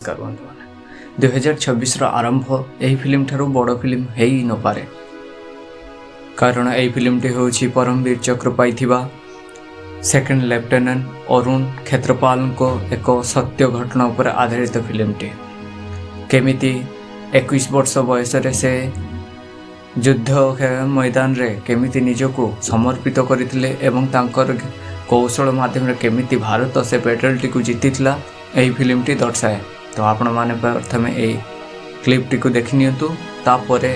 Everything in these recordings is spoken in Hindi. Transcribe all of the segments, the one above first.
करवंतु माने 2026 आरंभ यही फिल्म ठारू बड़ फिल्म है ही न पारे कारण यही फिल्म टी होची परमवीर चक्र पाइथिबा सेकंड लेफ्टिनेंट अरुण क्षेत्रपाल को एक सत्य घटना पर आधारित फिल्म टी केमिति 21 वर्ष बयस से युद्ध मैदान रे केमिति निजको समर्पित करथिले एवं तांकर कौशल माध्यम केमिति भारत से बैटल टी को जीतिथिला यही फिल्म टी दर्शाए। तो आपण माने प्रथमे ए क्लिप टी को देखि नियंतु तापरे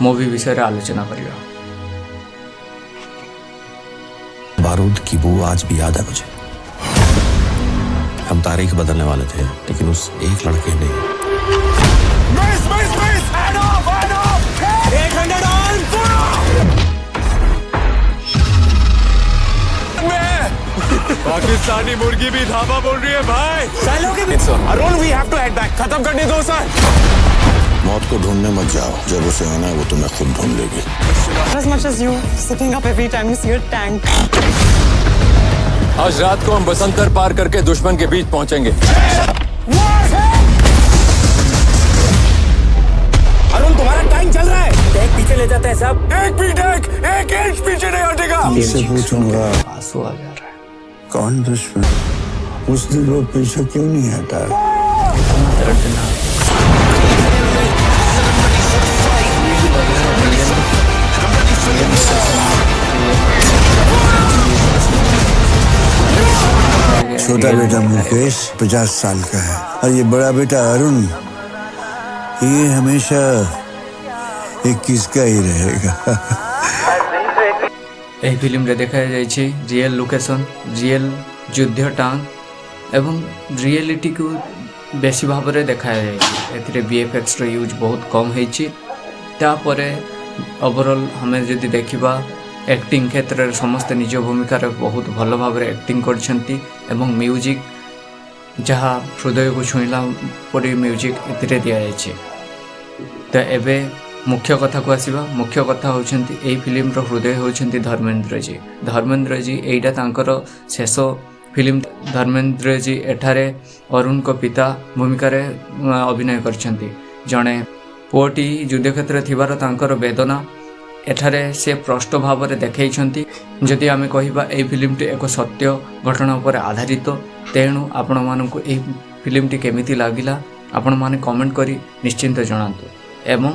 मूवी विषय रे आलोचना करिया। बारूद की बू आज भी याद है मुझे। हम तारीख बदलने वाले थे लेकिन उस एक लड़के ने पाकिस्तानी मुर्गी भी धावा बोल रही है भाई। Arun we have to head back. खत्म करने दो सर। मौत को ढूंढने मत जाओ, जब उसे आना है वो तुम्हें खुद ढूंढ लेगी। As much as you sitting up every time you see a tank. आज रात को हम बसंतर पार करके दुश्मन के बीच पहुंचेंगे। अरुण तुम्हारा टाइम चल रहा है। टैंक पीछे ले जाते हैं सब। एक भी टैंक एक इंच पीछे नहीं हटेगा। मुझसे पूछूंगा आंसू आ जा रहा है। कौन दुश्मन, उस दिन वो पीछे क्यों नहीं हटा? छोटा बेटा मुकेश 50 साल का है और ये बड़ा बेटा अरुण ये हमेशा 21 का ही रहेगा। यही फिल्म रे देखा जाइए रियल लोकेशन रियल युद्ध टांग एवं रियलिटी को बेसी भाव में देखा जाए। बीएफएक्स यूज बहुत कम होपरे ओवरऑल हमें जदि देखा एक्टिंग क्षेत्र में समस्त निज भूमिका बहुत भल भाव एक्टिंग कर म्यूजिक जहाँ हृदय को छुईला परी म्यूजिक ए दि जाए। तो एबे मुख्य कथा को आसीबा। मुख्य कथा होचंती एई फिल्म रो हृदय होचंती धर्मेंद्र जी। धर्मेंद्र जी एइटा तांकर शेष फिल्म। धर्मेंद्र जी एठारे अरुण को पिता भूमिका रे अभिनय करछंती। जणे पुओटी युद्ध क्षेत्र थिबार तांकर वेदना एठारे से प्रष्ट भाव में देखैछंती। जदि आमे कहिबा एई फिल्मटी एक सत्य घटना पर आधारित तेणु आपण मानकु एई फिल्मटी केमिति लागिला आपण माने कमेंट करी निश्चिंत जणांतु एवं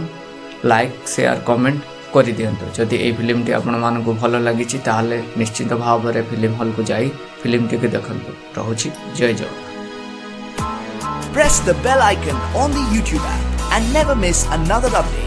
लाइक शेयर कमेंट कर दिंतु। जदि ये फिल्म टी आपण मानकु भल लगी ताहले निश्चित भाव में फिल्म हॉल को जाई फिल्म टी देखंतु। रहुछि जय Jagannath. Press the bell icon on the YouTube app and never miss another update.